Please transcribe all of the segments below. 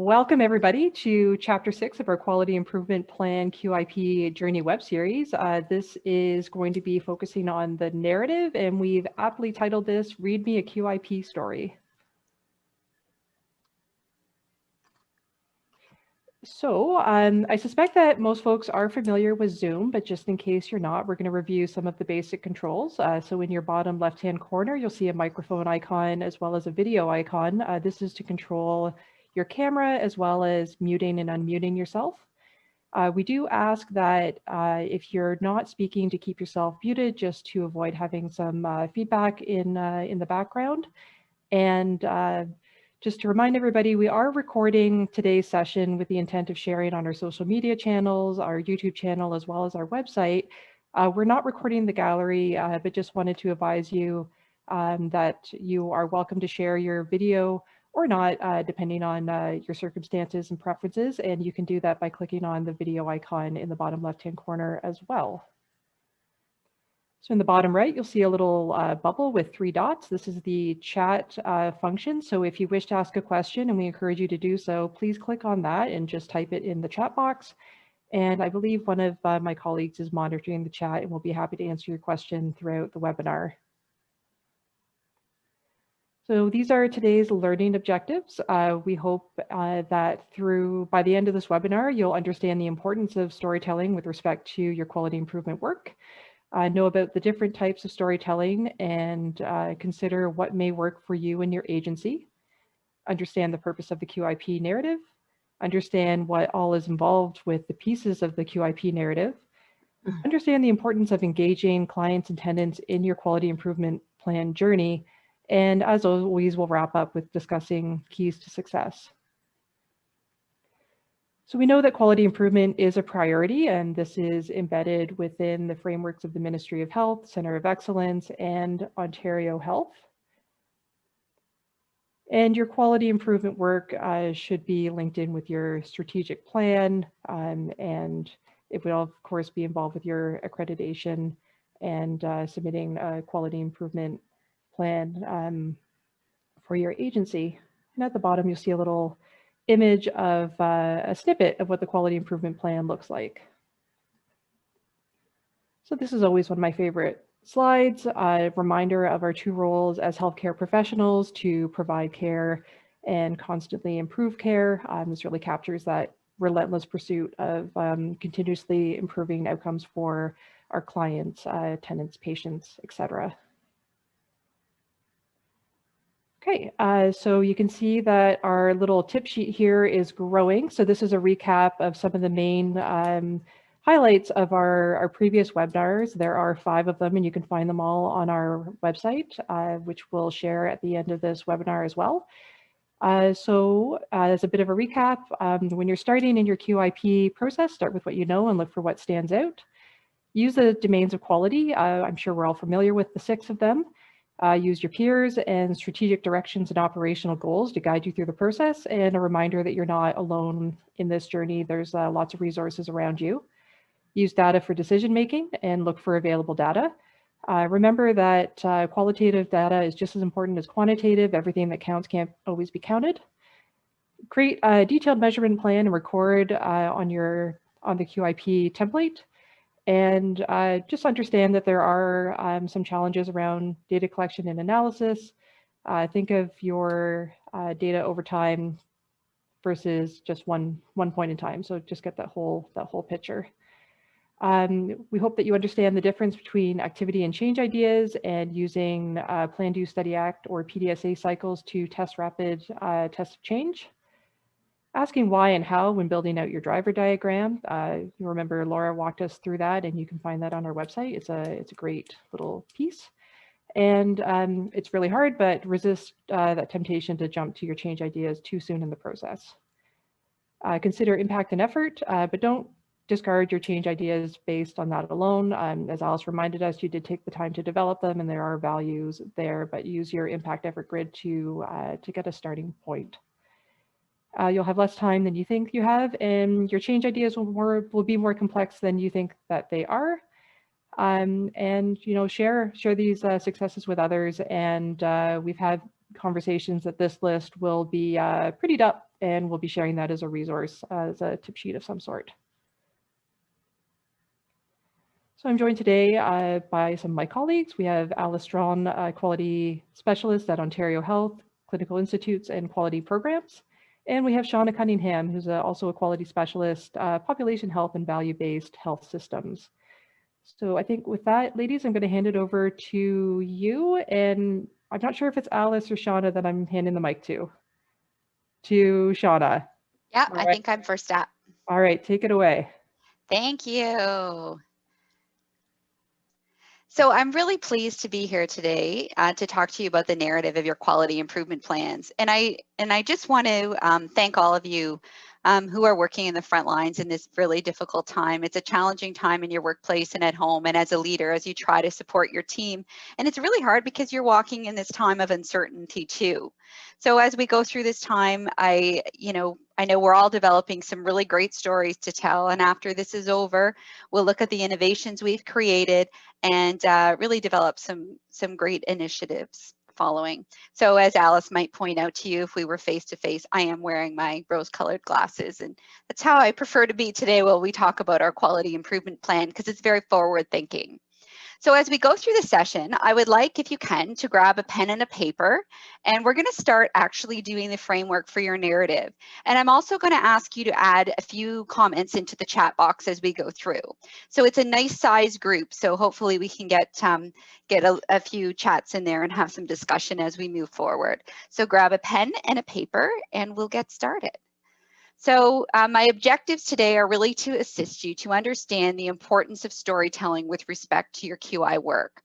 Welcome everybody to Chapter 6 of our Quality Improvement Plan QIP Journey web series. This is going to be focusing on the narrative, and we've aptly titled this, Read Me a QIP Story. So I suspect that most folks are familiar with Zoom, but just in case you're not, we're going to review some of the basic controls. So in your bottom left-hand corner, you'll see a microphone icon as well as a video icon. This is to control your camera as well as muting and unmuting yourself. We do ask that if you're not speaking, to keep yourself muted just to avoid having some feedback in the background. And just to remind everybody, we are recording today's session with the intent of sharing on our social media channels, our YouTube channel, as well as our website. We're not recording the gallery, but just wanted to advise you that you are welcome to share your video or not, depending on your circumstances and preferences. And you can do that by clicking on the video icon in the bottom left-hand corner as well. So in the bottom right, you'll see a little bubble with 3 dots. This is the chat function. So if you wish to ask a question, and we encourage you to do so, please click on that and just type it in the chat box. And I believe one of my colleagues is monitoring the chat and will be happy to answer your question throughout the webinar. So these are today's learning objectives. We hope that by the end of this webinar, you'll understand the importance of storytelling with respect to your quality improvement work, know about the different types of storytelling, and consider what may work for you and your agency, understand the purpose of the QIP narrative, understand what all is involved with the pieces of the QIP narrative, understand the importance of engaging clients and tenants in your quality improvement plan journey, and as always, we'll wrap up with discussing keys to success. So we know that quality improvement is a priority, and this is embedded within the frameworks of the Ministry of Health, Centre of Excellence, and Ontario Health. And your quality improvement work should be linked in with your strategic plan, and it will of course be involved with your accreditation and submitting a quality improvement plan for your agency. And at the bottom, you'll see a little image of a snippet of what the quality improvement plan looks like. So this is always one of my favorite slides, a reminder of our 2 roles as healthcare professionals to provide care and constantly improve care. This really captures that relentless pursuit of continuously improving outcomes for our clients, tenants, patients, etc. Okay, so you can see that our little tip sheet here is growing. So this is a recap of some of the main highlights of our previous webinars. There are 5 of them, and you can find them all on our website, which we'll share at the end of this webinar as well. So as a bit of a recap, when you're starting in your QIP process, start with what you know and look for what stands out. Use the domains of quality. I'm sure we're all familiar with the 6 of them. Use your peers and strategic directions and operational goals to guide you through the process, and a reminder that you're not alone in this journey. There's lots of resources around you. Use data for decision making and look for available data. Remember that qualitative data is just as important as quantitative. Everything that counts can't always be counted. Create a detailed measurement plan and record on the QIP template. And just understand that there are some challenges around data collection and analysis. Think of your data over time versus just one point in time. So just get that whole picture. We hope that you understand the difference between activity and change ideas and using Plan, Do, Study, Act or PDSA cycles to test rapid tests of change. Asking why and how when building out your driver diagram. You remember Laura walked us through that, and you can find that on our website. It's a great little piece. And it's really hard, but resist that temptation to jump to your change ideas too soon in the process. Consider impact and effort, but don't discard your change ideas based on that alone. As Alice reminded us, you did take the time to develop them, and there are values there, but use your impact effort grid to get a starting point. You'll have less time than you think you have, and your change ideas will be more complex than you think that they are. And share these successes with others. And we've had conversations that this list will be prettied up, and we'll be sharing that as a resource, as a tip sheet of some sort. So I'm joined today by some of my colleagues. We have Alice Strawn, Quality Specialist at Ontario Health, Clinical Institutes and Quality Programs. And we have Shauna Cunningham, who's also a Quality Specialist, Population Health and Value-Based Health Systems. So I think with that, ladies, I'm going to hand it over to you. And I'm not sure if it's Alice or Shauna that I'm handing the mic to. To Shauna. Yeah, I think I'm first up. All right, take it away. Thank you. So I'm really pleased to be here today to talk to you about the narrative of your quality improvement plans. And I just want to thank all of you who are working in the front lines in this really difficult time. It's a challenging time in your workplace and at home and as a leader as you try to support your team. And it's really hard because you're walking in this time of uncertainty too. So as we go through this time, I know we're all developing some really great stories to tell. And after this is over, we'll look at the innovations we've created and really develop some great initiatives following. So as Alice might point out to you, if we were face to face, I am wearing my rose-colored glasses, and that's how I prefer to be today while we talk about our quality improvement plan, because it's very forward thinking. So as we go through the session, I would like, if you can, to grab a pen and a paper, and we're going to start actually doing the framework for your narrative. And I'm also going to ask you to add a few comments into the chat box as we go through. So it's a nice size group, so hopefully we can get a few chats in there and have some discussion as we move forward. So grab a pen and a paper, and we'll get started. So my objectives today are really to assist you to understand the importance of storytelling with respect to your QI work,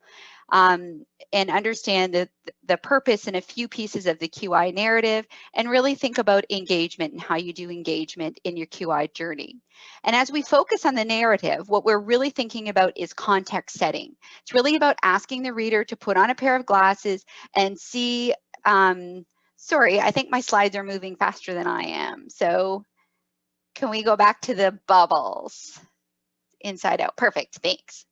and understand the purpose and a few pieces of the QI narrative, and really think about engagement and how you do engagement in your QI journey. And as we focus on the narrative, what we're really thinking about is context setting. It's really about asking the reader to put on a pair of glasses and see, sorry, I think my slides are moving faster than I am. So can we go back to the bubbles? Inside out, perfect, thanks.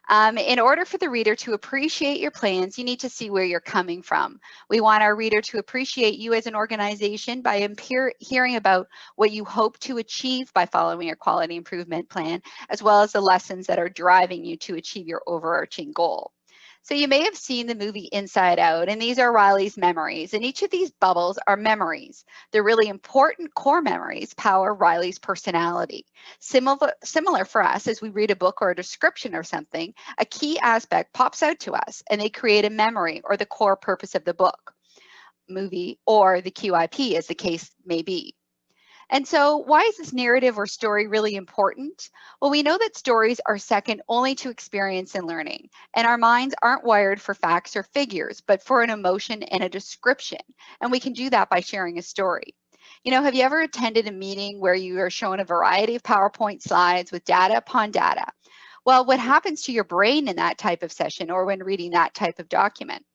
In order for the reader to appreciate your plans, you need to see where you're coming from. We want our reader to appreciate you as an organization by hearing about what you hope to achieve by following your quality improvement plan, as well as the lessons that are driving you to achieve your overarching goal. So you may have seen the movie Inside Out, and these are Riley's memories, and each of these bubbles are memories. They're really important core memories power Riley's personality. Similar for us, as we read a book or a description or something, a key aspect pops out to us, and they create a memory or the core purpose of the book, movie, or the QIP, as the case may be. And so why is this narrative or story really important? Well, we know that stories are second only to experience and learning, and our minds aren't wired for facts or figures, but for an emotion and a description. And we can do that by sharing a story. You know, have you ever attended a meeting where you are shown a variety of PowerPoint slides with data upon data? Well, what happens to your brain in that type of session or when reading that type of document?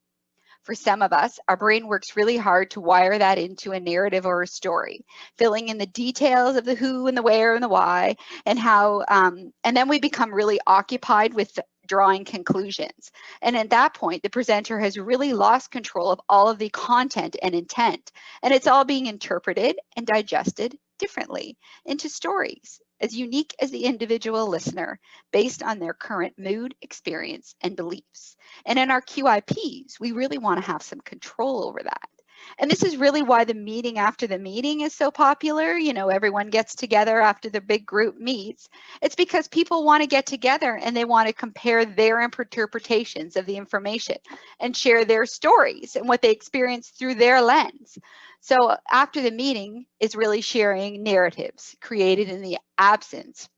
For some of us, our brain works really hard to wire that into a narrative or a story, filling in the details of the who and the where and the why, and how, and then we become really occupied with drawing conclusions. And at that point, the presenter has really lost control of all of the content and intent, and it's all being interpreted and digested differently into stories, as unique as the individual listener, based on their current mood, experience, and beliefs. And in our QIPs, we really want to have some control over that. And this is really why the meeting after the meeting is so popular. You know, everyone gets together after the big group meets. It's because people want to get together and they want to compare their interpretations of the information and share their stories and what they experienced through their lens. So after the meeting is really sharing narratives created in the absence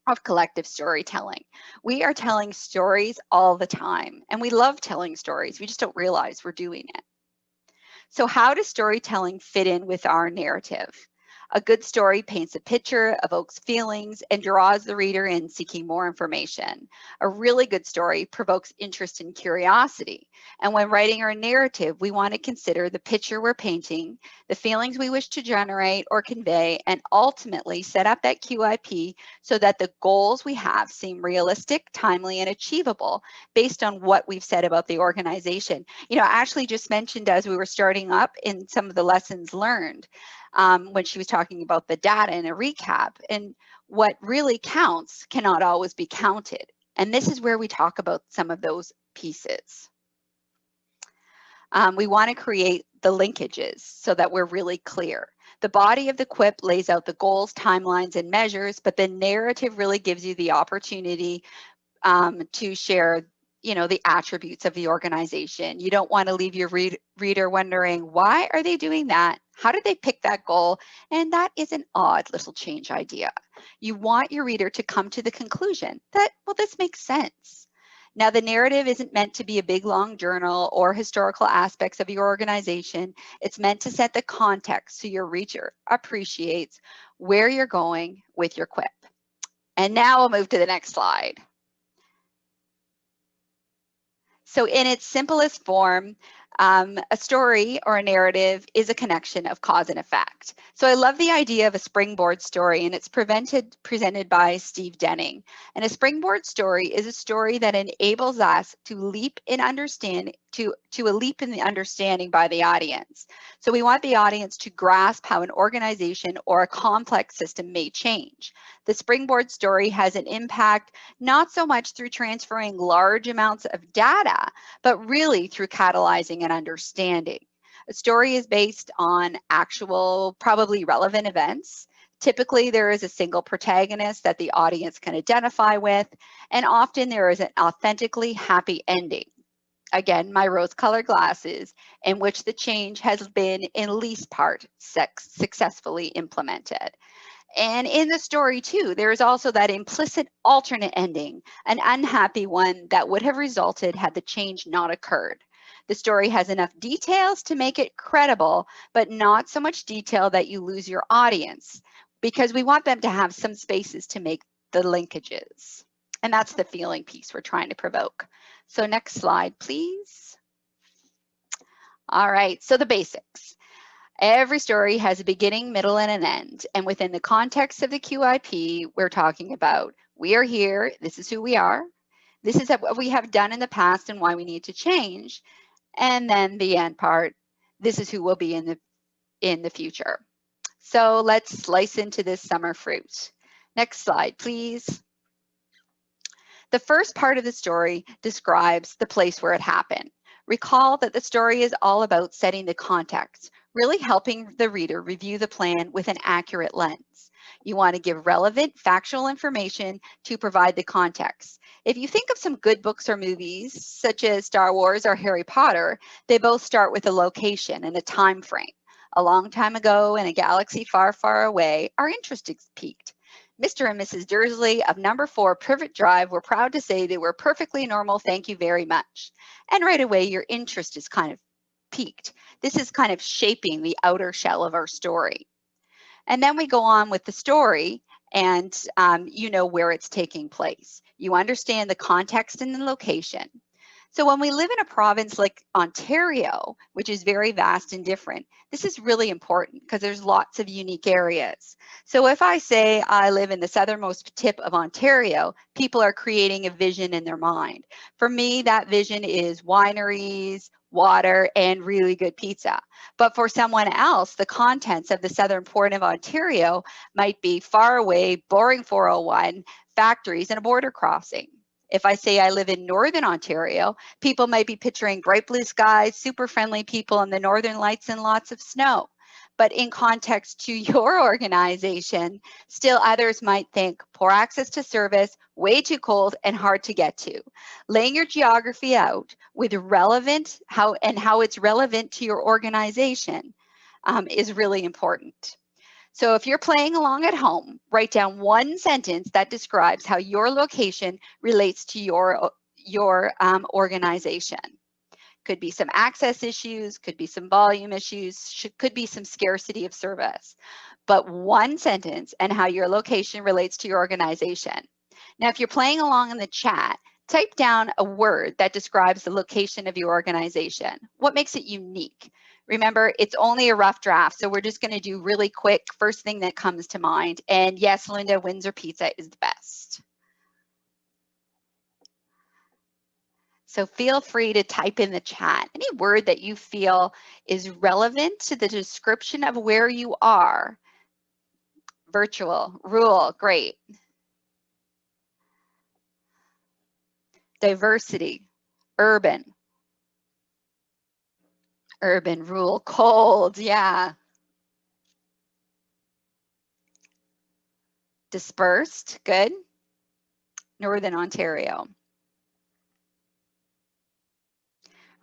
of collective storytelling. We are telling stories all the time, and we love telling stories. We just don't realize we're doing it. So how does storytelling fit in with our narrative? A good story paints a picture, evokes feelings, and draws the reader in seeking more information. A really good story provokes interest and curiosity. And when writing our narrative, we want to consider the picture we're painting, the feelings we wish to generate or convey, and ultimately set up that QIP so that the goals we have seem realistic, timely, and achievable based on what we've said about the organization. You know, Ashley just mentioned as we were starting up in some of the lessons learned, when she was talking about the data in a recap, and what really counts cannot always be counted. And this is where we talk about some of those pieces. We want to create the linkages so that we're really clear. The body of the QIP lays out the goals, timelines, and measures, but the narrative really gives you the opportunity to share, you know, the attributes of the organization. You don't want to leave your reader wondering, why are they doing that? How did they pick that goal? And that is an odd little change idea. You want your reader to come to the conclusion that, well, this makes sense. Now, the narrative isn't meant to be a big, long journal or historical aspects of your organization. It's meant to set the context so your reader appreciates where you're going with your QIP. And now we'll move to the next slide. So in its simplest form, a story or a narrative is a connection of cause and effect. So I love the idea of a springboard story, and it's presented by Steve Denning. And a springboard story is a story that enables us to leap in understanding, to a leap in the understanding by the audience. So we want the audience to grasp how an organization or a complex system may change. The springboard story has an impact not so much through transferring large amounts of data, but really through catalyzing an understanding. A story is based on actual, probably relevant events. Typically, there is a single protagonist that the audience can identify with, and often there is an authentically happy ending. Again, my rose-colored glasses, in which the change has been in least part successfully implemented. And in the story too, there is also that implicit alternate ending, an unhappy one that would have resulted had the change not occurred. The story has enough details to make it credible, but not so much detail that you lose your audience, because we want them to have some spaces to make the linkages. And that's the feeling piece we're trying to provoke. So next slide, please. All right, so the basics. Every story has a beginning, middle, and an end. And within the context of the QIP, we're talking about, we are here, this is who we are, this is what we have done in the past and why we need to change. And then the end part, this is who we'll be in the future. So let's slice into this summer fruit. Next slide, please. The first part of the story describes the place where it happened. Recall that the story is all about setting the context, really helping the reader review the plan with an accurate lens. You want to give relevant, factual information to provide the context. If you think of some good books or movies, such as Star Wars or Harry Potter, they both start with a location and a time frame. A long time ago in a galaxy far, far away, our interest is piqued. Mr. and Mrs. Dursley of number 4 Privet Drive were proud to say they were perfectly normal, thank you very much. And right away, your interest is kind of piqued. This is kind of shaping the outer shell of our story. And then we go on with the story, and you know where it's taking place. You understand the context and the location. So when we live in a province like Ontario, which is very vast and different, this is really important because there's lots of unique areas. So if I say I live in the southernmost tip of Ontario, people are creating a vision in their mind. For me, that vision is wineries, water, and really good pizza. But for someone else, the contents of the southern port of Ontario might be far away, boring 401, factories, and a border crossing. If I say I live in Northern Ontario, people might be picturing bright blue skies, super friendly people, and the Northern Lights and lots of snow. But in context to your organization, still others might think poor access to service, way too cold, and hard to get to. Laying your geography out with relevant, how it's relevant to your organization is really important. So if you're playing along at home, write down one sentence that describes how your location relates to your organization. Could be some access issues, could be some volume issues, could be some scarcity of service. But one sentence and how your location relates to your organization. Now, if you're playing along in the chat, type down a word that describes the location of your organization. What makes it unique? Remember, it's only a rough draft, so we're just going to do really quick, first thing that comes to mind. And yes, Linda, Windsor Pizza is the best. So feel free to type in the chat any word that you feel is relevant to the description of where you are. Virtual, rural, great. Diversity, urban. Urban, rural, cold, yeah. Dispersed, good. Northern Ontario.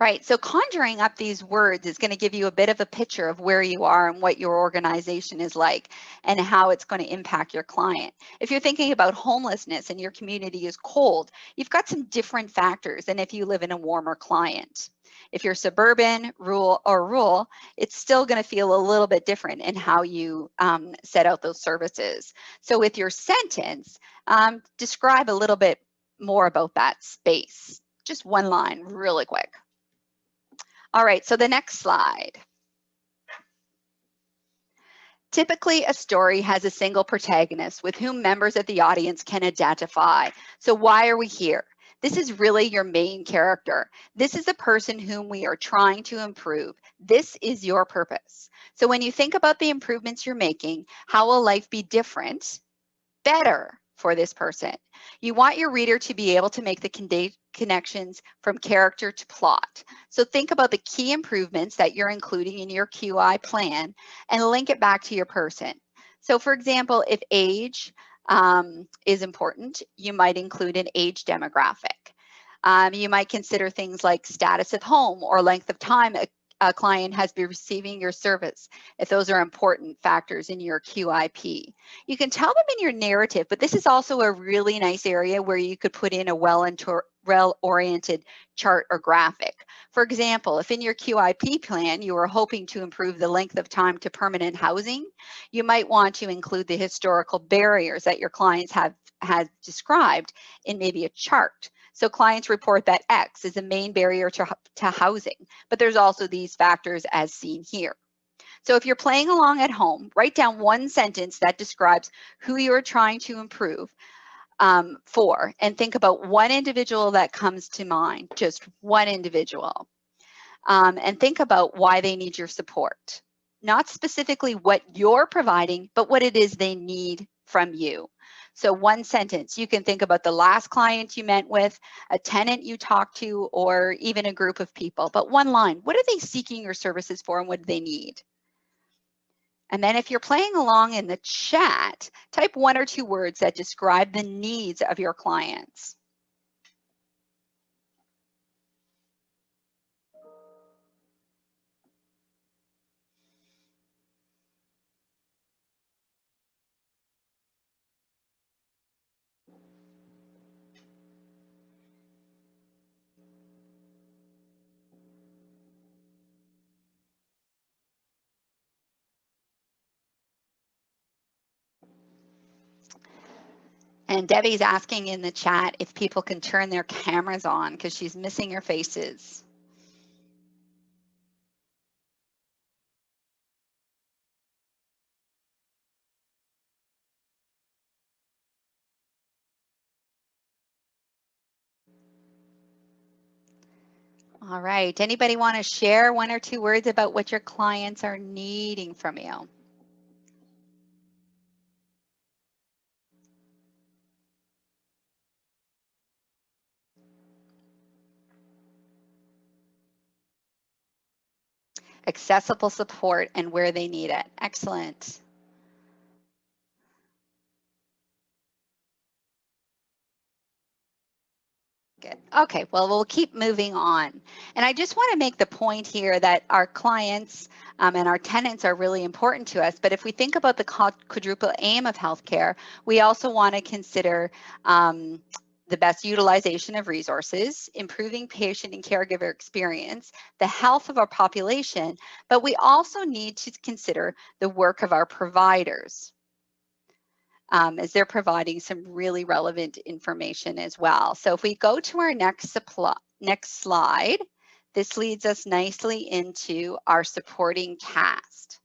Right, so conjuring up these words is going to give you a bit of a picture of where you are and what your organization is like and how it's going to impact your client. If you're thinking about homelessness and your community is cold, you've got some different factors than if you live in a warmer client. If you're suburban, rural, it's still going to feel a little bit different in how you set out those services. So with your sentence, describe a little bit more about that space. Just one line, really quick. All right, so the next slide. Typically, a story has a single protagonist with whom members of the audience can identify. So why are we here? This is really your main character. This is the person whom we are trying to improve. This is your purpose. So when you think about the improvements you're making, how will life be different, better for this person? You want your reader to be able to make the connections from character to plot. So think about the key improvements that you're including in your QI plan and link it back to your person. So for example, if age is important, you might include an age demographic. You might consider things like status of home or length of time a client has been receiving your service, if those are important factors in your QIP. You can tell them in your narrative, but this is also a really nice area where you could put in a well-oriented chart or graphic. For example, if in your QIP plan you are hoping to improve the length of time to permanent housing, you might want to include the historical barriers that your clients have described in maybe a chart. So clients report that X is the main barrier to housing, but there's also these factors as seen here. So if you're playing along at home, write down one sentence that describes who you're trying to improve for, and think about one individual that comes to mind, just one individual, and think about why they need your support. Not specifically what you're providing, but what it is they need from you. So one sentence, you can think about the last client you met with, a tenant you talked to, or even a group of people. But one line, what are they seeking your services for and what do they need? And then if you're playing along in the chat, type one or two words that describe the needs of your clients. And Debbie's asking in the chat if people can turn their cameras on because she's missing your faces. All right, anybody want to share one or two words about what your clients are needing from you? Accessible support and where they need it. Excellent. Good. Okay, well, we'll keep moving on. And I just want to make the point here that our clients and our tenants are really important to us. But if we think about the quadruple aim of healthcare, we also want to consider the best utilization of resources, improving patient and caregiver experience, the health of our population, but we also need to consider the work of our providers, as they're providing some really relevant information as well. So if we go to our next slide, this leads us nicely into our supporting cast.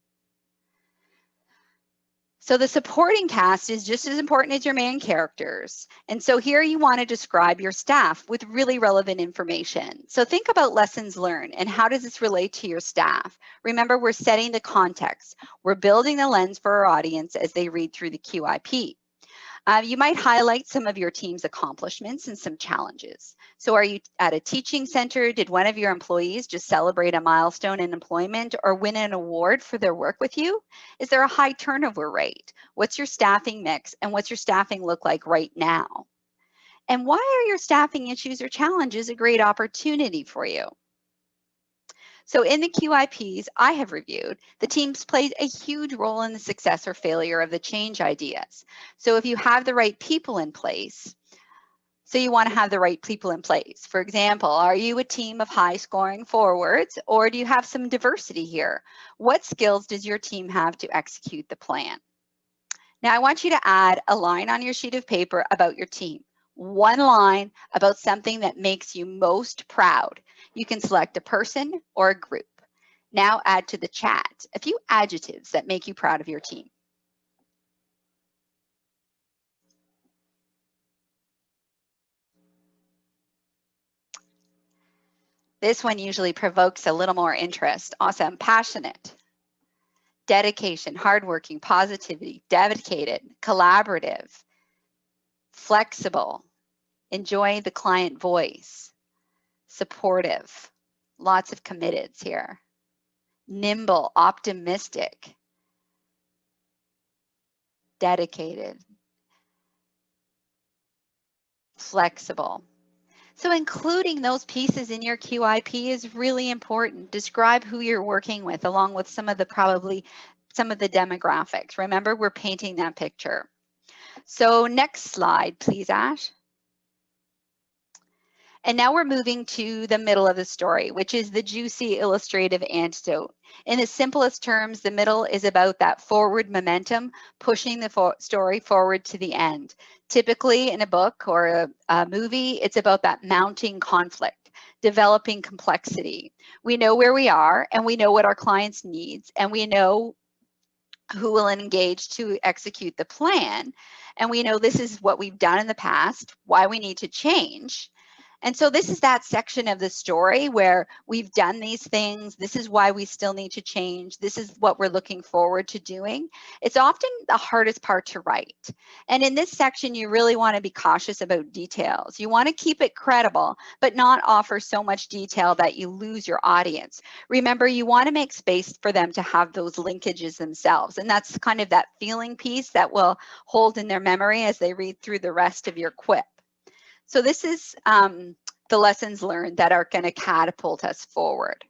So the supporting cast is just as important as your main characters. And so here you want to describe your staff with really relevant information. So think about lessons learned and how does this relate to your staff? Remember, we're setting the context. We're building the lens for our audience as they read through the QIP. You might highlight some of your team's accomplishments and some challenges. So are you at a teaching center? Did one of your employees just celebrate a milestone in employment or win an award for their work with you? Is there a high turnover rate? What's your staffing mix and what's your staffing look like right now? And why are your staffing issues or challenges a great opportunity for you? So in the QIPs I have reviewed, the teams played a huge role in the success or failure of the change ideas. So if you have the right people in place, so you want to have the right people in place. For example, are you a team of high scoring forwards or do you have some diversity here? What skills does your team have to execute the plan? Now I want you to add a line on your sheet of paper about your team. One line about something that makes you most proud. You can select a person or a group. Now add to the chat a few adjectives that make you proud of your team. This one usually provokes a little more interest. Awesome. Passionate, dedication, hardworking, positivity, dedicated, collaborative, flexible, enjoy the client voice, supportive, lots of committeds here, nimble, optimistic, dedicated, flexible. So including those pieces in your QIP is really important. Describe who you're working with along with some of the demographics. Remember, we're painting that picture. So next slide, please, Ash. And now we're moving to the middle of the story, which is the juicy illustrative antidote. In the simplest terms, the middle is about that forward momentum, pushing the story forward to the end. Typically in a book or a movie, it's about that mounting conflict, developing complexity. We know where we are and we know what our clients needs and we know who will engage to execute the plan. And we know this is what we've done in the past, why we need to change. And so this is that section of the story where we've done these things. This is why we still need to change. This is what we're looking forward to doing. It's often the hardest part to write. And in this section, you really want to be cautious about details. You want to keep it credible, but not offer so much detail that you lose your audience. Remember, you want to make space for them to have those linkages themselves. And that's kind of that feeling piece that will hold in their memory as they read through the rest of your QIP. So this is the lessons learned that are going to catapult us forward.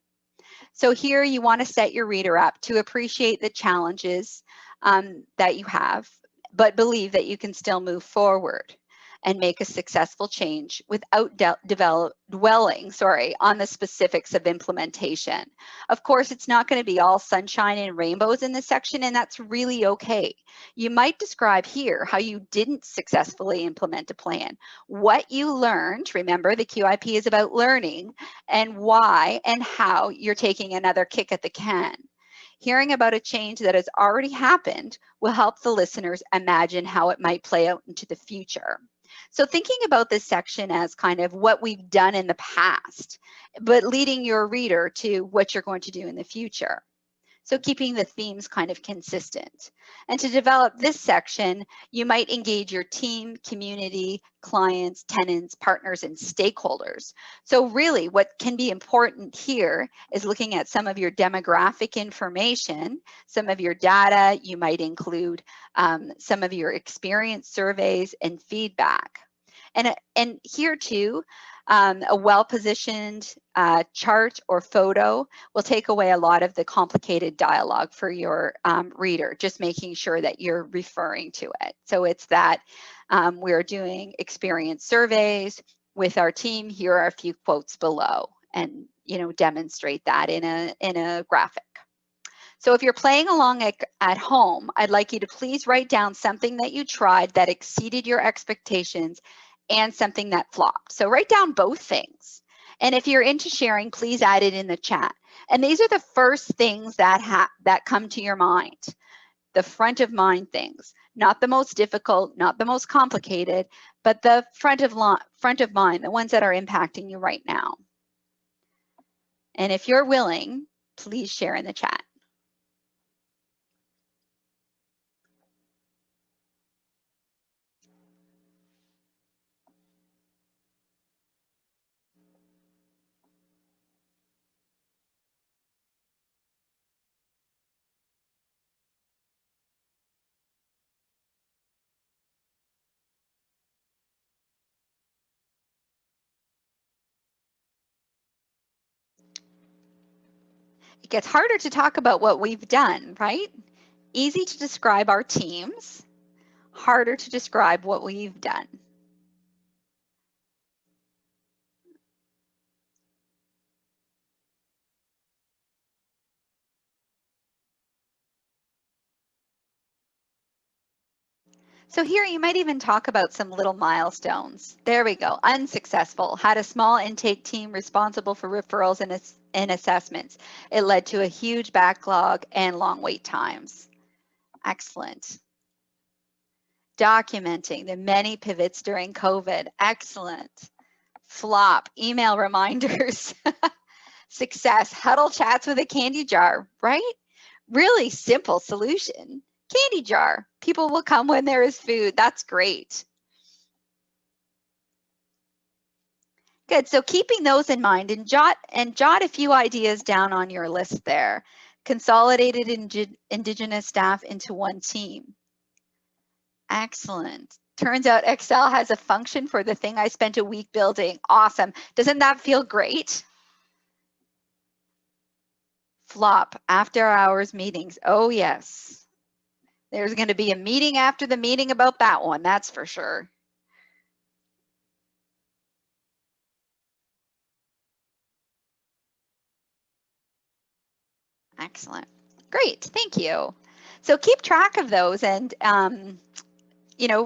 So here you want to set your reader up to appreciate the challenges that you have, but believe that you can still move forward and make a successful change without dwelling on the specifics of implementation. Of course, it's not going to be all sunshine and rainbows in this section, and that's really okay. You might describe here how you didn't successfully implement a plan, what you learned. Remember, the QIP is about learning, and why and how you're taking another kick at the can. Hearing about a change that has already happened will help the listeners imagine how it might play out into the future. So thinking about this section as kind of what we've done in the past, but leading your reader to what you're going to do in the future. So keeping the themes kind of consistent. And to develop this section, you might engage your team, community, clients, tenants, partners, and stakeholders. So really what can be important here is looking at some of your demographic information, some of your data. You might include some of your experience surveys and feedback. And here too, a well-positioned chart or photo will take away a lot of the complicated dialogue for your reader, just making sure that you're referring to it. So it's that we're doing experience surveys with our team. Here are a few quotes below, and demonstrate that in a graphic. So if you're playing along at home, I'd like you to please write down something that you tried that exceeded your expectations and something that flopped. So write down both things. And if you're into sharing, please add it in the chat. And these are the first things that come to your mind, the front of mind things, not the most difficult, not the most complicated, but the front of mind, the ones that are impacting you right now. And if you're willing, please share in the chat. It gets harder to talk about what we've done, right? Easy to describe our teams, harder to describe what we've done. So here you might even talk about some little milestones. There we go. Unsuccessful. Had a small intake team responsible for referrals and assessments. It led to a huge backlog and long wait times. Excellent. Documenting the many pivots during COVID. Excellent. Flop. Email reminders. Success. Huddle chats with a candy jar, right? Really simple solution. Candy jar. People will come when there is food. That's great. Good. So keeping those in mind, and jot a few ideas down on your list there. Consolidated Indigenous staff into one team. Excellent. Turns out Excel has a function for the thing I spent a week building. Awesome. Doesn't that feel great? Flop. After hours meetings. Oh, yes. There's going to be a meeting after the meeting about that one. That's for sure. Excellent. Great. Thank you. So keep track of those and,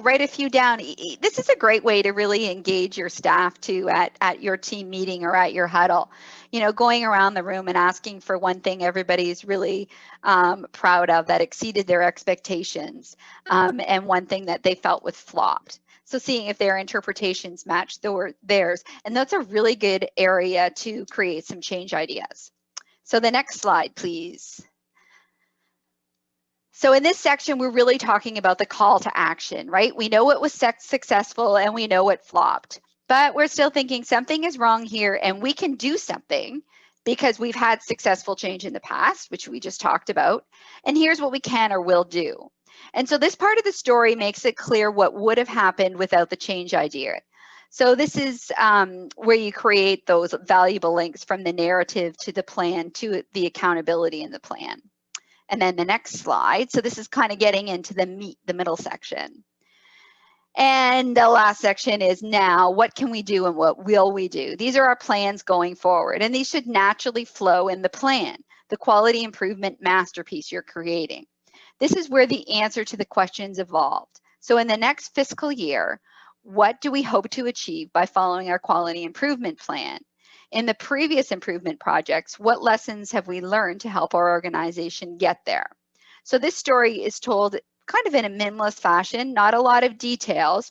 write a few down. This is a great way to really engage your staff too at your team meeting or at your huddle. Going around the room and asking for one thing everybody's really proud of that exceeded their expectations, and one thing that they felt was flopped. So seeing if their interpretations match theirs. And that's a really good area to create some change ideas. So the next slide, please. So in this section, we're really talking about the call to action, right? We know what was successful and we know what flopped, but we're still thinking something is wrong here and we can do something because we've had successful change in the past, which we just talked about. And here's what we can or will do. And so this part of the story makes it clear what would have happened without the change idea. So this is where you create those valuable links from the narrative to the plan to the accountability in the plan. And then the next slide. So this is kind of getting into the middle section. And the last section is now, what can we do and what will we do? These are our plans going forward, and these should naturally flow in the plan, the quality improvement masterpiece you're creating. This is where the answer to the questions evolved. So in the next fiscal year, what do we hope to achieve by following our quality improvement plan? In the previous improvement projects, what lessons have we learned to help our organization get there? So this story is told kind of in a minimalist fashion, not a lot of details.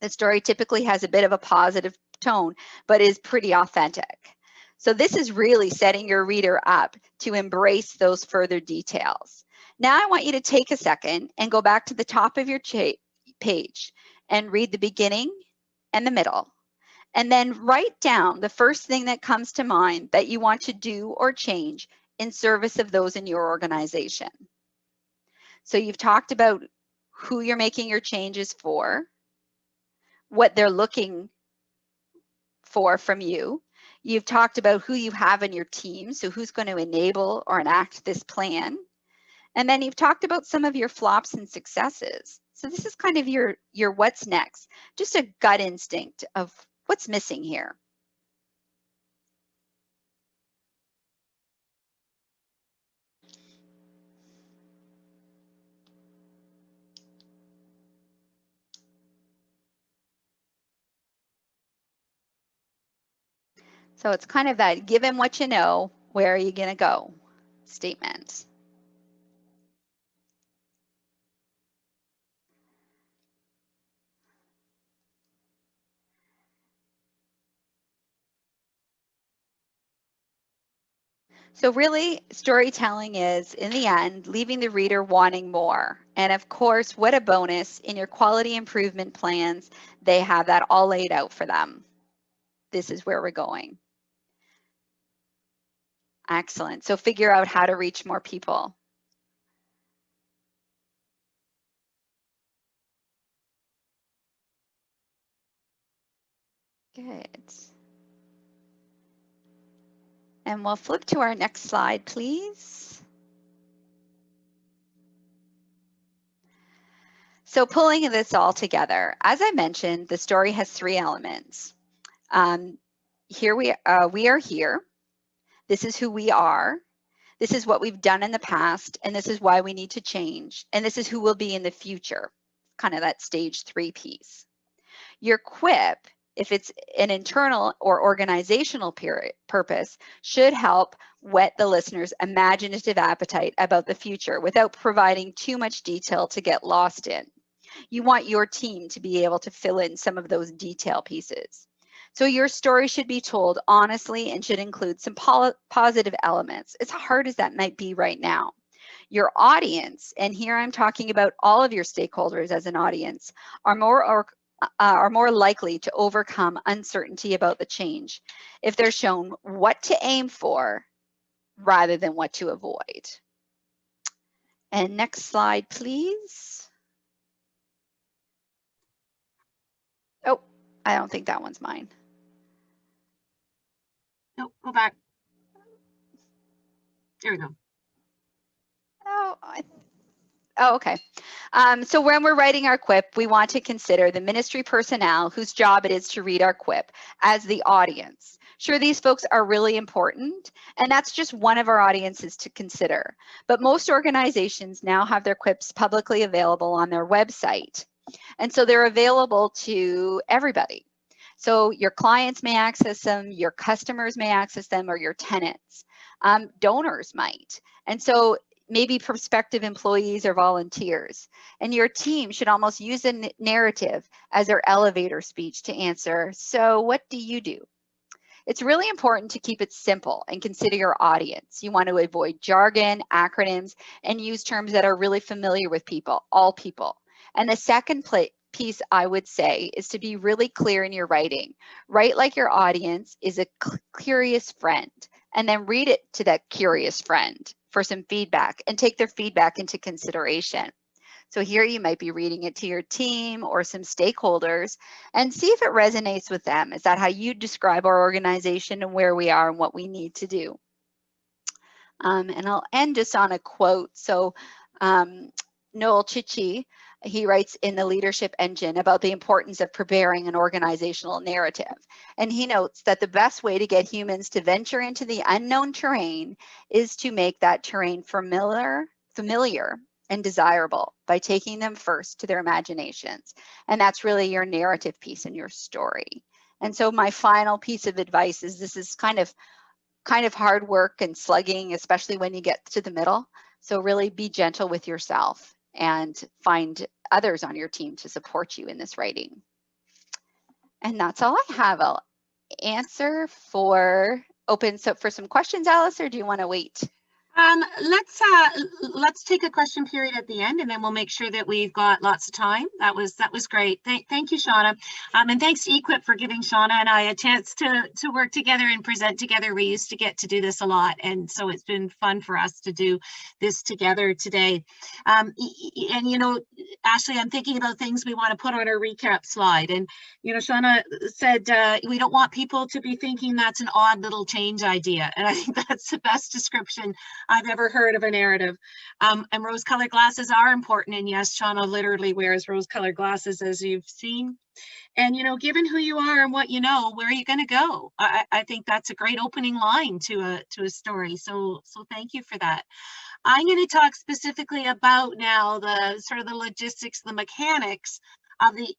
The story typically has a bit of a positive tone, but is pretty authentic. So this is really setting your reader up to embrace those further details. Now I want you to take a second and go back to the top of your page and read the beginning and the middle. And then write down the first thing that comes to mind that you want to do or change in service of those in your organization. So you've talked about who you're making your changes for, what they're looking for from you. You've talked about who you have in your team, so who's going to enable or enact this plan. And then you've talked about some of your flops and successes. So this is kind of your what's next, just a gut instinct of what's missing here. So it's kind of that give him what you know, where are you going to go statement. So really, storytelling is, in the end, leaving the reader wanting more. And of course, what a bonus, in your quality improvement plans, they have that all laid out for them. This is where we're going. Excellent. So figure out how to reach more people. Good. And we'll flip to our next slide, please. So pulling this all together, as I mentioned, the story has 3 elements. Here we are here. This is who we are. This is what we've done in the past, and this is why we need to change. And this is who we'll be in the future, kind of that stage 3 piece. Your QIP, if it's an internal or organizational purpose, should help whet the listener's imaginative appetite about the future without providing too much detail to get lost in. You want your team to be able to fill in some of those detail pieces. So your story should be told honestly and should include some positive elements, as hard as that might be right now. Your audience, and here I'm talking about all of your stakeholders as an audience, are more likely to overcome uncertainty about the change if they're shown what to aim for rather than what to avoid. And next slide, please. Oh, I don't think that one's mine. Nope, go back. There we go. Oh, okay. So when we're writing our QIP, we want to consider the ministry personnel whose job it is to read our QIP as the audience. Sure, these folks are really important, and that's just one of our audiences to consider. But most organizations now have their QIPs publicly available on their website. And so they're available to everybody. So your clients may access them, your customers may access them, or your tenants. Donors might. And so maybe prospective employees or volunteers. And your team should almost use a narrative as their elevator speech to answer, so what do you do? It's really important to keep it simple and consider your audience. You want to avoid jargon, acronyms, and use terms that are really familiar with people, all people. And the second piece I would say is to be really clear in your writing. Write like your audience is a curious friend, and then read it to that curious friend for some feedback and take their feedback into consideration. So here you might be reading it to your team or some stakeholders and see if it resonates with them. Is that how you describe our organization and where we are and what we need to do? And I'll end just on a quote. So Noel Chichi, he writes in the Leadership Engine about the importance of preparing an organizational narrative. And he notes that the best way to get humans to venture into the unknown terrain is to make that terrain familiar and desirable by taking them first to their imaginations. And that's really your narrative piece in your story. And so my final piece of advice is this is kind of hard work and slugging, especially when you get to the middle. So really be gentle with yourself and find others on your team to support you in this writing. And that's all I have. I'll answer for open for some questions, Alice, or do you want to wait? Let's take a question period at the end, and then we'll make sure that we've got lots of time. That was great. Thank you, Shauna, and thanks to E-QIP for giving Shauna and I a chance to work together and present together. We used to get to do this a lot, and so it's been fun for us to do this together today. And you know, Ashley, I'm thinking about things we want to put on our recap slide, and you know, Shauna said we don't want people to be thinking that's an odd little change idea, and I think that's the best description I've ever heard of a narrative. And rose-colored glasses are important, and yes, Shauna literally wears rose-colored glasses, as you've seen. And you know, given who you are and what you know, where are you going to go? I think that's a great opening line to a story. So thank you for that. I'm going to talk specifically about now the sort of the logistics, the mechanics of the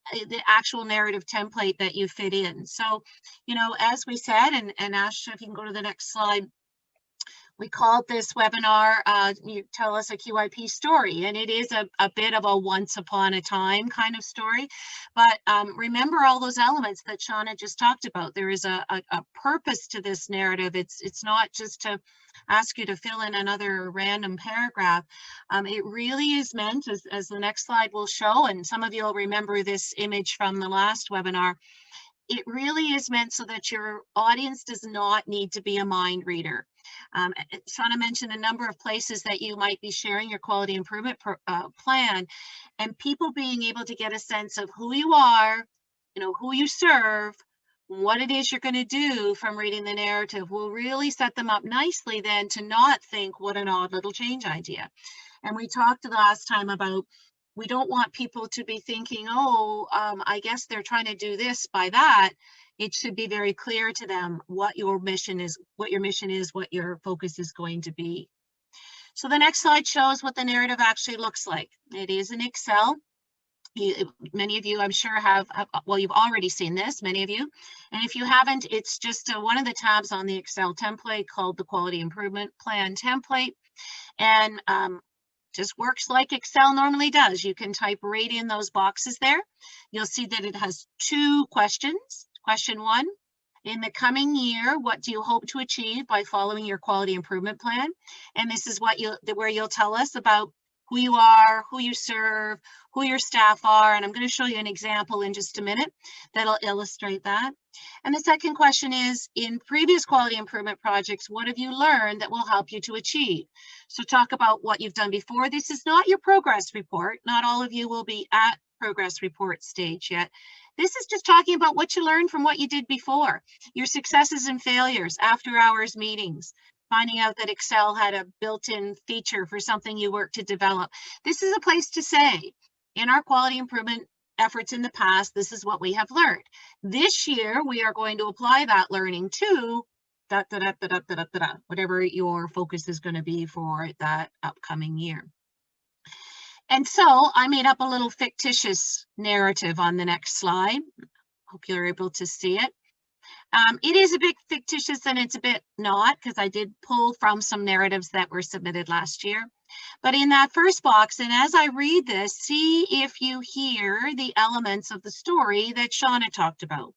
actual narrative template that you fit in. So, you know, as we said, and Ash, if you can go to the next slide, we called this webinar, you tell us a QIP story, and it is a bit of a once upon a time kind of story. But remember all those elements that Shauna just talked about. There is a purpose to this narrative. It's not just to ask you to fill in another random paragraph. It really is meant, as the next slide will show, and some of you will remember this image from the last webinar, it really is meant so that your audience does not need to be a mind reader. Shauna mentioned a number of places that you might be sharing your quality improvement plan, and people being able to get a sense of who you are, you know, who you serve, what it is you're going to do from reading the narrative will really set them up nicely then to not think, what an odd little change idea. And we talked the last time about, we don't want people to be thinking, oh, I guess they're trying to do this by that. It should be very clear to them what your mission is, what your focus is going to be. So the next slide shows what the narrative actually looks like. It is in Excel. Many of you, I'm sure, have, well, you've already seen this, many of you. And if you haven't, it's just one of the tabs on the Excel template called the Quality Improvement Plan template. And just works like Excel normally does. You can type right in those boxes there. You'll see that it has two questions. Question 1, in the coming year, what do you hope to achieve by following your quality improvement plan? And this is what where you'll tell us about who you are, who you serve, who your staff are. And I'm going to show you an example in just a minute that'll illustrate that. And the second question is, in previous quality improvement projects, what have you learned that will help you to achieve? So talk about what you've done before. This is not your progress report. Not all of you will be at progress report stage yet. This is just talking about what you learned from what you did before, your successes and failures, after hours meetings, finding out that Excel had a built-in feature for something you worked to develop. This is a place to say, in our quality improvement efforts in the past, this is what we have learned. This year, we are going to apply that learning to whatever your focus is going to be for that upcoming year. And so I made up a little fictitious narrative on the next slide. Hope you're able to see it. It is a bit fictitious and it's a bit not, because I did pull from some narratives that were submitted last year. But in that first box, and as I read this, see if you hear the elements of the story that Shauna talked about.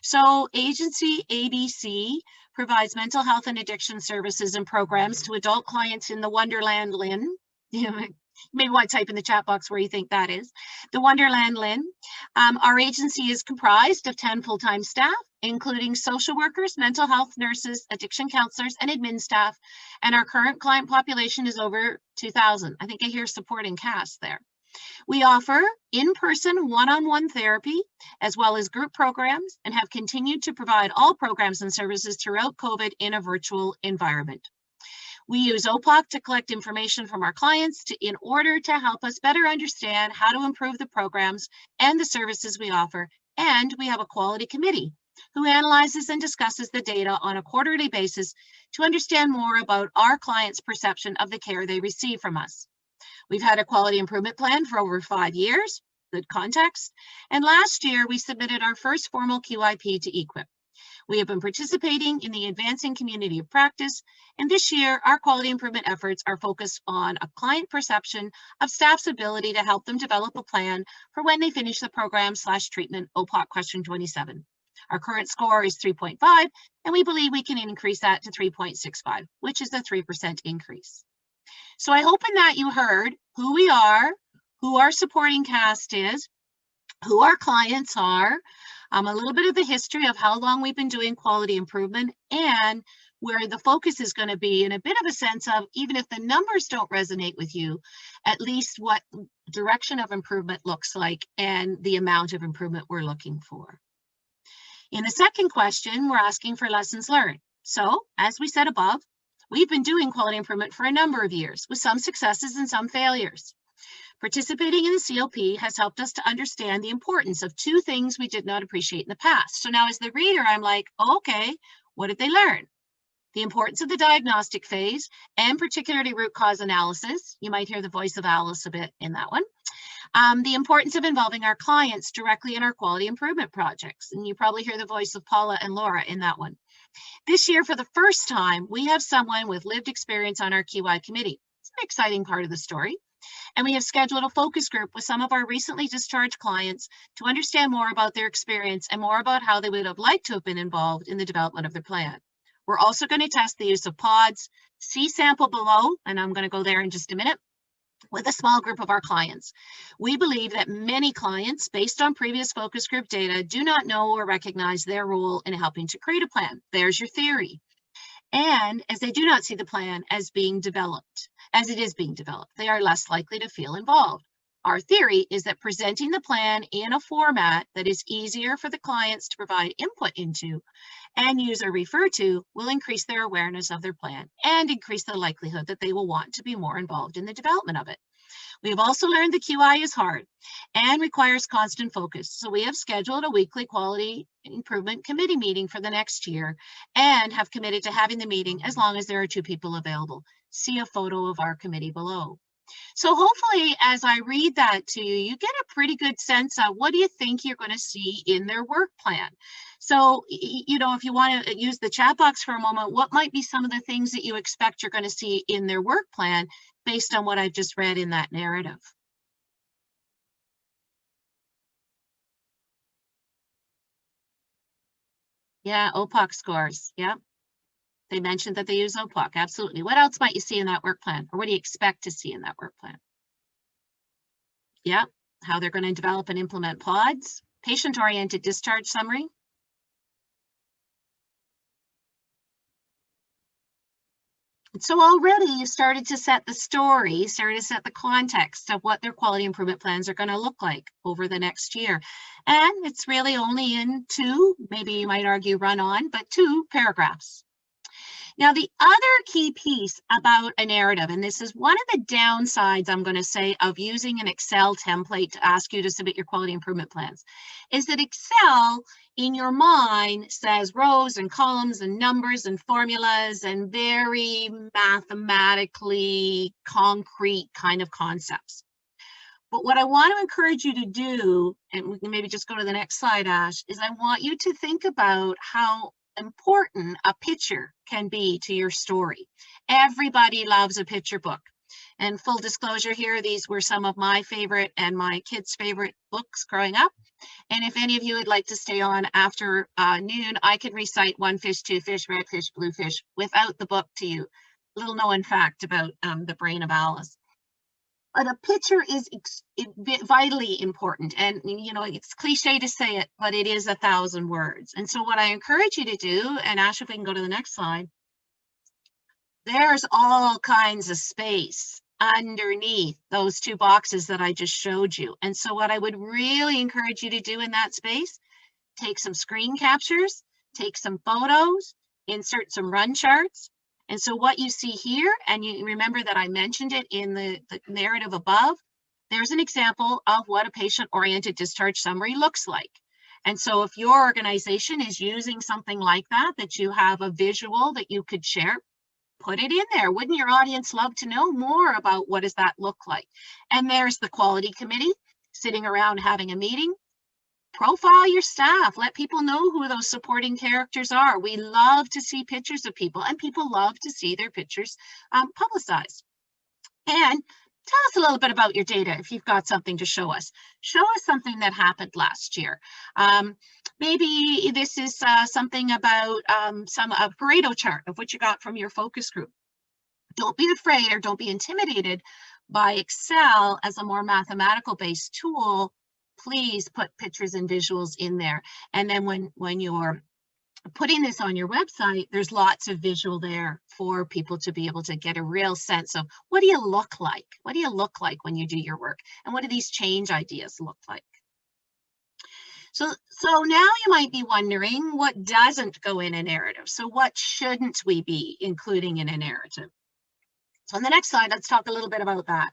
So agency ABC provides mental health and addiction services and programs to adult clients in the Wonderland Lynn. You may want to type in the chat box where you think that is. The Wonderland Lynn. Our agency is comprised of 10 full-time staff, including social workers, mental health nurses, addiction counselors, and admin staff. And our current client population is over 2,000. I think I hear supporting cast there. We offer in-person one-on-one therapy, as well as group programs, and have continued to provide all programs and services throughout COVID in a virtual environment. We use OPOC to collect information from our clients in order to help us better understand how to improve the programs and the services we offer. And we have a quality committee who analyzes and discusses the data on a quarterly basis to understand more about our clients' perception of the care they receive from us. We've had a quality improvement plan for over 5 years, good context. And last year, we submitted our first formal QIP to E-QIP. We have been participating in the advancing community of practice, and this year our quality improvement efforts are focused on a client perception of staff's ability to help them develop a plan for when they finish the program/treatment OPOC question 27. Our current score is 3.5, and we believe we can increase that to 3.65, which is a 3% increase. So I hope in that you heard who we are, who our supporting cast is, who our clients are, a little bit of the history of how long we've been doing quality improvement, and where the focus is going to be in a bit of a sense of, even if the numbers don't resonate with you, at least what direction of improvement looks like and the amount of improvement we're looking for. In the second question, we're asking for lessons learned. So, as we said above, we've been doing quality improvement for a number of years, with some successes and some failures. Participating in the CLP has helped us to understand the importance of two things we did not appreciate in the past. So now as the reader, I'm like, oh, okay, what did they learn? The importance of the diagnostic phase, and particularly root cause analysis. You might hear the voice of Alice a bit in that one. The importance of involving our clients directly in our quality improvement projects. And you probably hear the voice of Paula and Laura in that one. This year, for the first time, we have someone with lived experience on our QI committee. It's an exciting part of the story. And we have scheduled a focus group with some of our recently discharged clients to understand more about their experience and more about how they would have liked to have been involved in the development of their plan. We're also going to test the use of pods. See sample below, and I'm going to go there in just a minute, with a small group of our clients. We believe that many clients, based on previous focus group data, do not know or recognize their role in helping to create a plan. There's your theory. And as they do not see the plan as being developed, as it is being developed, they are less likely to feel involved. Our theory is that presenting the plan in a format that is easier for the clients to provide input into and use or refer to will increase their awareness of their plan and increase the likelihood that they will want to be more involved in the development of it. We have also learned that QI is hard and requires constant focus. So we have scheduled a weekly quality improvement committee meeting for the next year and have committed to having the meeting as long as there are 2 people available. See a photo of our committee below. So hopefully, as I read that to you, you get a pretty good sense of what do you think you're going to see in their work plan. So, you know, if you want to use the chat box for a moment, what might be some of the things that you expect you're going to see in their work plan based on what I've just read in that narrative? Yeah, OPOC scores. Yeah. They mentioned that they use OPOC. Absolutely. What else might you see in that work plan? Or what do you expect to see in that work plan? Yeah, how they're going to develop and implement pods, patient-oriented discharge summary. So already you started to set the story, started to set the context of what their quality improvement plans are going to look like over the next year. And it's really only in 2, maybe you might argue run on, but 2 paragraphs. Now, the other key piece about a narrative, and this is one of the downsides, I'm going to say, of using an Excel template to ask you to submit your quality improvement plans, is that Excel in your mind says rows and columns and numbers and formulas and very mathematically concrete kind of concepts. But what I want to encourage you to do, and we can maybe just go to the next slide, Ash, is I want you to think about how important a picture can be to your story. Everybody loves a picture book. And full disclosure here, these were some of my favorite and my kids' favorite books growing up. And if any of you would like to stay on after noon, I can recite 1 fish, 2 fish, red fish, blue fish without the book to you. Little known fact about the brain of Alice. But a picture is vitally important. And, you know, it's cliche to say it, but it is 1,000 words. And so what I encourage you to do, and Ash, if we can go to the next slide, there's all kinds of space underneath those 2 boxes that I just showed you. And so what I would really encourage you to do in that space, take some screen captures, take some photos, insert some run charts. And so what you see here, and you remember that I mentioned it in the narrative above, there's an example of what a patient-oriented discharge summary looks like. And so if your organization is using something like that, that you have a visual that you could share, put it in there. Wouldn't your audience love to know more about what does that look like? And there's the quality committee sitting around having a meeting. Profile your staff, let people know who those supporting characters are. We love to see pictures of people, and people love to see their pictures publicized. And tell us a little bit about your data if you've got something to show us. Show us something that happened last year. Maybe this is something about a Pareto chart of what you got from your focus group. Don't be afraid or don't be intimidated by Excel as a more mathematical based tool. Please put pictures and visuals in there. And then when you're putting this on your website, there's lots of visual there for people to be able to get a real sense of what do you look like? What do you look like when you do your work? And what do these change ideas look like? So now you might be wondering what doesn't go in a narrative. So what shouldn't we be including in a narrative? So on the next slide, let's talk a little bit about that.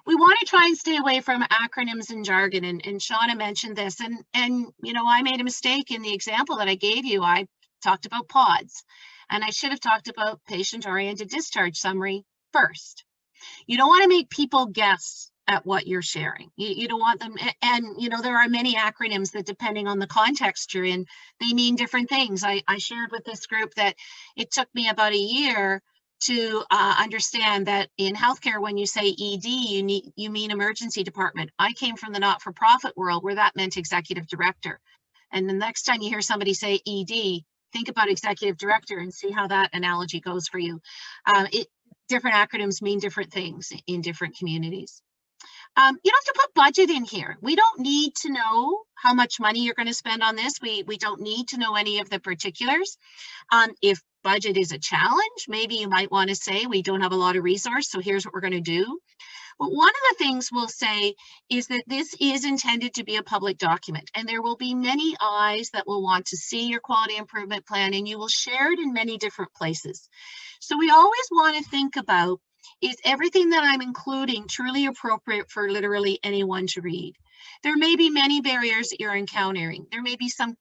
We want to try and stay away from acronyms and jargon, and Shauna mentioned this, and you know, I made a mistake in the example that I gave you. I talked about pods, and I should have talked about patient-oriented discharge summary first. You don't want to make people guess at what you're sharing. You don't want them, and you know, there are many acronyms that, depending on the context you're in, they mean different things. I shared with this group that it took me about a year to understand that in healthcare, when you say ED, you mean emergency department. I came from the not-for-profit world where that meant executive director. And the next time you hear somebody say ED, think about executive director and see how that analogy goes for you. Different acronyms mean different things in different communities. You don't have to put budget in here. We don't need to know how much money you're going to spend on this. We don't need to know any of the particulars. If budget is a challenge, maybe you might want to say we don't have a lot of resource, so here's what we're going to do. But one of the things we'll say is that this is intended to be a public document, and there will be many eyes that will want to see your quality improvement plan, and you will share it in many different places. So we always want to think about, is everything that I'm including truly appropriate for literally anyone to read? There may be many barriers that you're encountering. There may be some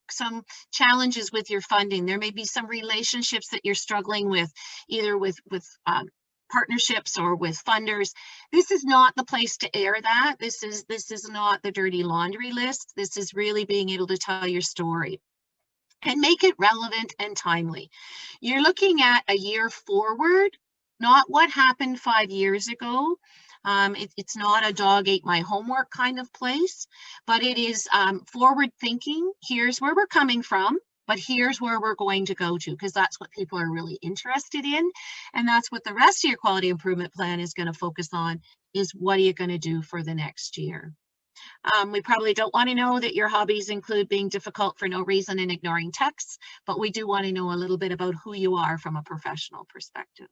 challenges with your funding. There may be some relationships that you're struggling with, either with partnerships or with funders. This is not the place to air that. This is not the dirty laundry list. This is really being able to tell your story and make it relevant and timely. You're looking at a year forward, not what happened 5 years ago. It's not a dog ate my homework kind of place, but it is forward thinking. Here's where we're coming from, but here's where we're going to go to, because that's what people are really interested in. And that's what the rest of your quality improvement plan is going to focus on, is what are you going to do for the next year? We probably don't want to know that your hobbies include being difficult for no reason and ignoring texts, but we do want to know a little bit about who you are from a professional perspective.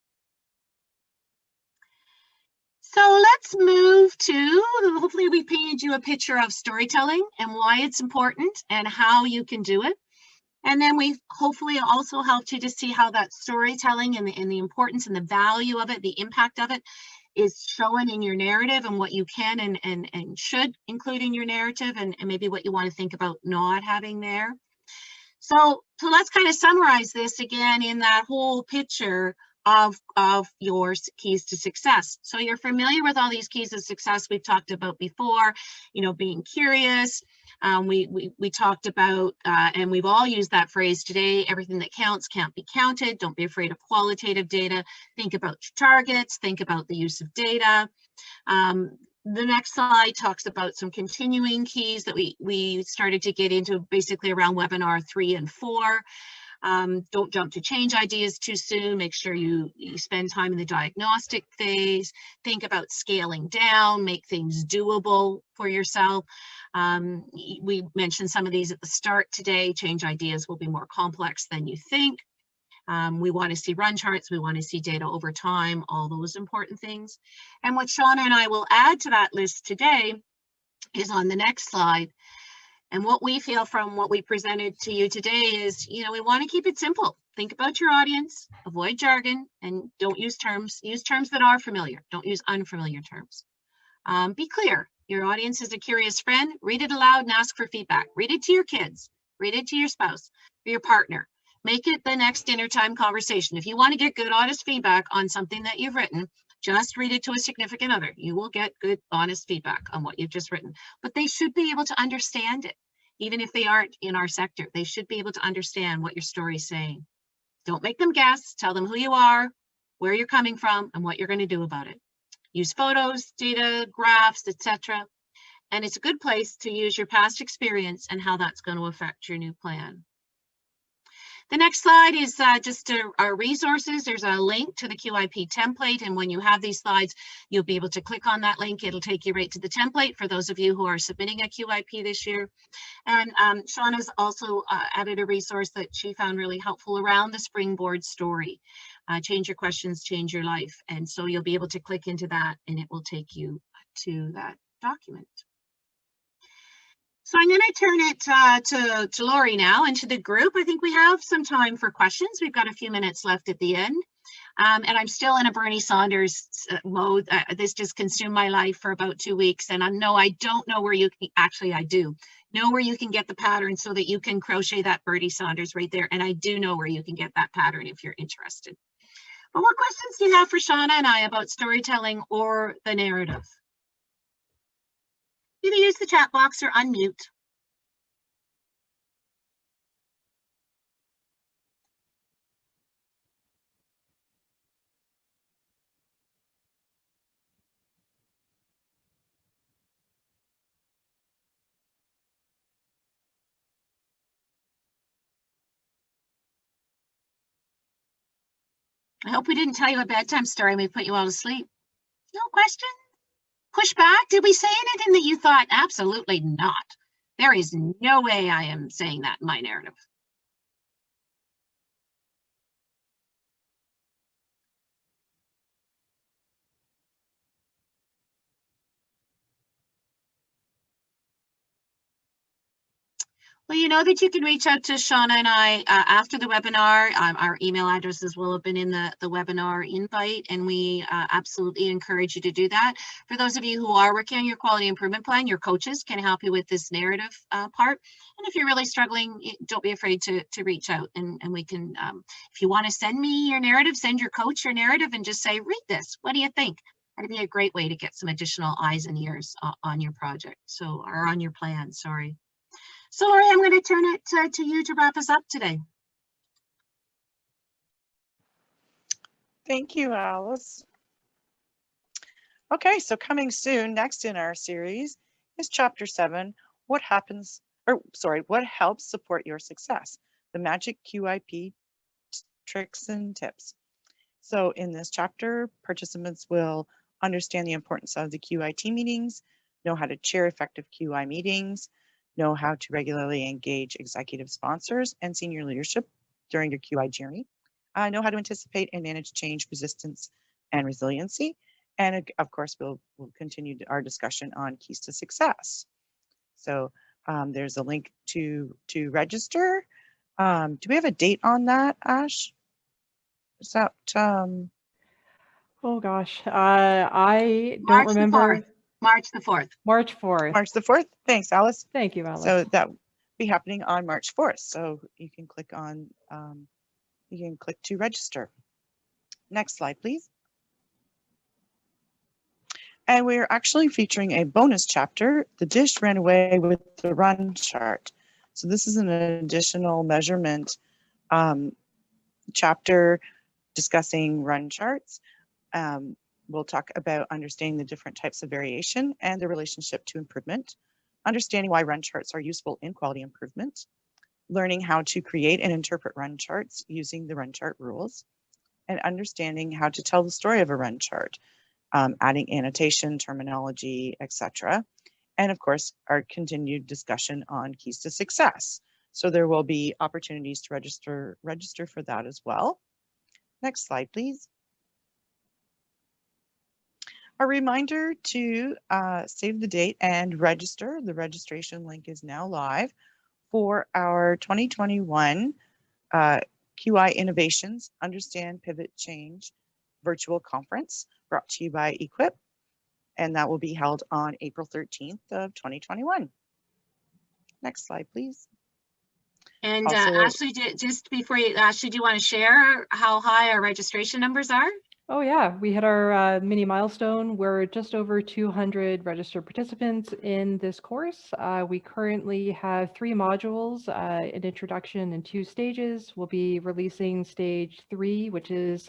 So let's move to, hopefully we painted you a picture of storytelling and why it's important and how you can do it. And then we hopefully also helped you to see how that storytelling and the importance and the value of it, the impact of it, is shown in your narrative, and what you can and should include in your narrative, and maybe what you want to think about not having there. So let's kind of summarize this again in that whole picture of your keys to success. So you're familiar with all these keys of success we've talked about before, you know, being curious. We talked about, and we've all used that phrase today, everything that counts can't be counted. Don't be afraid of qualitative data. Think about your targets, think about the use of data. The next slide talks about some continuing keys that we started to get into basically around webinar 3 and 4. Don't jump to change ideas too soon. Make sure you spend time in the diagnostic phase. Think about scaling down, make things doable for yourself. We mentioned some of these at the start today. Change ideas will be more complex than you think. We want to see run charts. We want to see data over time, all those important things. And what Shauna and I will add to that list today is on the next slide. And what we feel from what we presented to you today is, you know, we want to keep it simple. Think about your audience, avoid jargon, and don't use terms that are familiar. Don't use unfamiliar terms. Be clear. Your audience is a curious friend. Read it aloud and ask for feedback. Read it to your kids. Read it to your spouse or your partner. Make it the next dinner time conversation. If you want to get good, honest feedback on something that you've written, just read it to a significant other. You will get good, honest feedback on what you've just written. But they should be able to understand it. Even if they aren't in our sector, they should be able to understand what your story is saying. Don't make them guess. Tell them who you are, where you're coming from, and what you're going to do about it. use photos, data, graphs, etc. And it's a good place to use your past experience and how that's going to affect your new plan. The next slide is just our resources. There's a link to the QIP template, and when you have these slides, you'll be able to click on that link. It'll take you right to the template for those of you who are submitting a QIP this year. And Shauna's also added a resource that she found really helpful around the springboard story. Change your questions, change your life. And so you'll be able to click into that and it will take you to that document. So I'm going to turn it to Lori now and to the group. I think we have some time for questions. We've got a few minutes left at the end. And I'm still in a Bernie Saunders mode. This just consumed my life for about 2 weeks. And I don't know where you can, actually I do know where you can get the pattern so that you can crochet that Bernie Saunders right there. And I do know where you can get that pattern if you're interested. But what questions do you have for Shauna and I about storytelling or the narrative? Either use the chat box or unmute. I hope we didn't tell you a bedtime story and we put you all to sleep. No question? Pushback? Did we say anything that you thought? Absolutely not. There is no way I am saying that in my narrative. Well, you know that you can reach out to Shauna and I after the webinar. Our email addresses will have been in the webinar invite, and we absolutely encourage you to do that. For those of you who are working on your quality improvement plan, your coaches can help you with this narrative part. And if you're really struggling, don't be afraid to reach out, and we can, if you want to send me your narrative, send your coach your narrative and just say, read this, what do you think? That'd be a great way to get some additional eyes and ears on your project, or on your plan, sorry. So Lori, I'm going to turn it to you to wrap us up today. Thank you, Alice. Okay, so coming soon, next in our series is Chapter 7, what helps support your success? The magic QIP tricks and tips. So in this chapter, participants will understand the importance of the QIT meetings, know how to chair effective QI meetings, know how to regularly engage executive sponsors and senior leadership during your QI journey, know how to anticipate and manage change, resistance, and resiliency. And of course, we'll continue our discussion on keys to success. So there's a link to register. Do we have a date on that, Ash? Is that? Oh gosh, I don't remember. March the 4th. March 4th. March the 4th. Thanks, Alice. Thank you, Alice. So that will be happening on March 4th. So you can click on, you can click to register. Next slide, please. And we're actually featuring a bonus chapter, The Dish Ran Away with the Run Chart. So this is an additional measurement chapter discussing run charts. We'll talk about understanding the different types of variation and the relationship to improvement, understanding why run charts are useful in quality improvement, learning how to create and interpret run charts using the run chart rules, and understanding how to tell the story of a run chart, adding annotation, terminology, etc. And of course, our continued discussion on keys to success. So there will be opportunities to register for that as well. Next slide, please. A reminder to save the date and register. The registration link is now live for our 2021 QI Innovations Understand, Pivot, Change virtual conference brought to you by E-QIP. And that will be held on April 13th of 2021. Next slide, please. And Ashley, just before you, Ashley, do you want to share how high our registration numbers are? Oh yeah, we hit our mini milestone. We're just over 200 registered participants in this course. We currently have 3 modules, an introduction and 2 stages. We'll be releasing stage 3, which is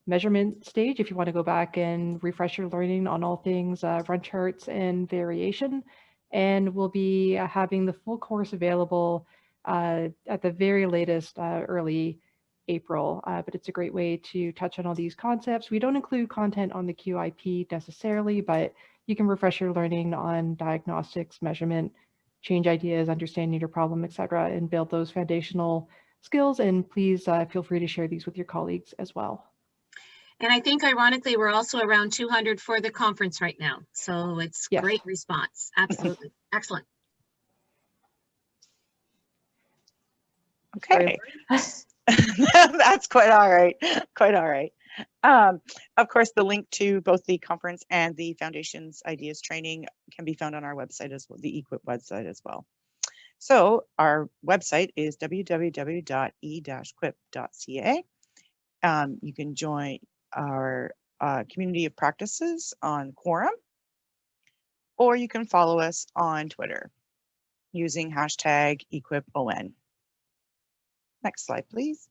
measurement stage if you want to go back and refresh your learning on all things run charts and variation. And we'll be having the full course available at the very latest early April, but it's a great way to touch on all these concepts. We don't include content on the QIP necessarily, but you can refresh your learning on diagnostics, measurement, change ideas, understanding your problem, etc., and build those foundational skills. And please feel free to share these with your colleagues as well. And I think ironically, we're also around 200 for the conference right now. So it's Yes. Great response. Absolutely. Excellent. Okay. That's quite all right. Quite all right. Of course, the link to both the conference and the Foundations Ideas training can be found on our website as well, the E-QIP website as well. So our website is www.e-QIP.ca. You can join our community of practices on Quorum, or you can follow us on Twitter using hashtag E-QIPON. Next slide, please.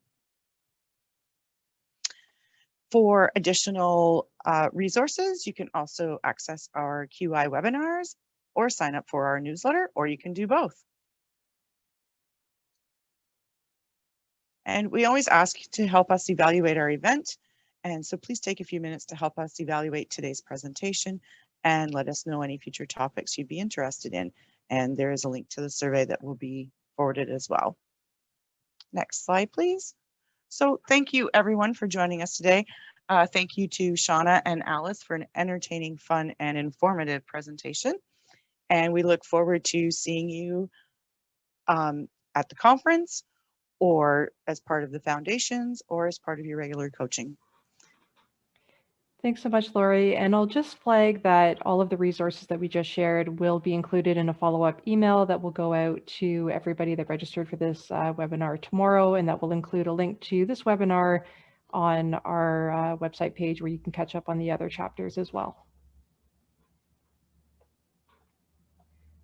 For additional resources, you can also access our QI webinars or sign up for our newsletter, or you can do both. And we always ask to help us evaluate our event. And so please take a few minutes to help us evaluate today's presentation and let us know any future topics you'd be interested in. And there is a link to the survey that will be forwarded as well. Next slide, please. So thank you everyone for joining us today. Thank you to Shauna and Alice for an entertaining, fun, and informative presentation. And we look forward to seeing you at the conference, or as part of the foundations, or as part of your regular coaching. Thanks so much, Lori. And I'll just flag that all of the resources that we just shared will be included in a follow-up email that will go out to everybody that registered for this webinar tomorrow, and that will include a link to this webinar on our website page where you can catch up on the other chapters as well.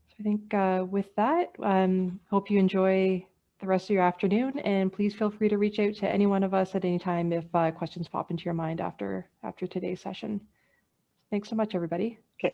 So I think with that, hope you enjoy the rest of your afternoon, and please feel free to reach out to any one of us at any time if questions pop into your mind after today's session. Thanks so much, everybody. Okay.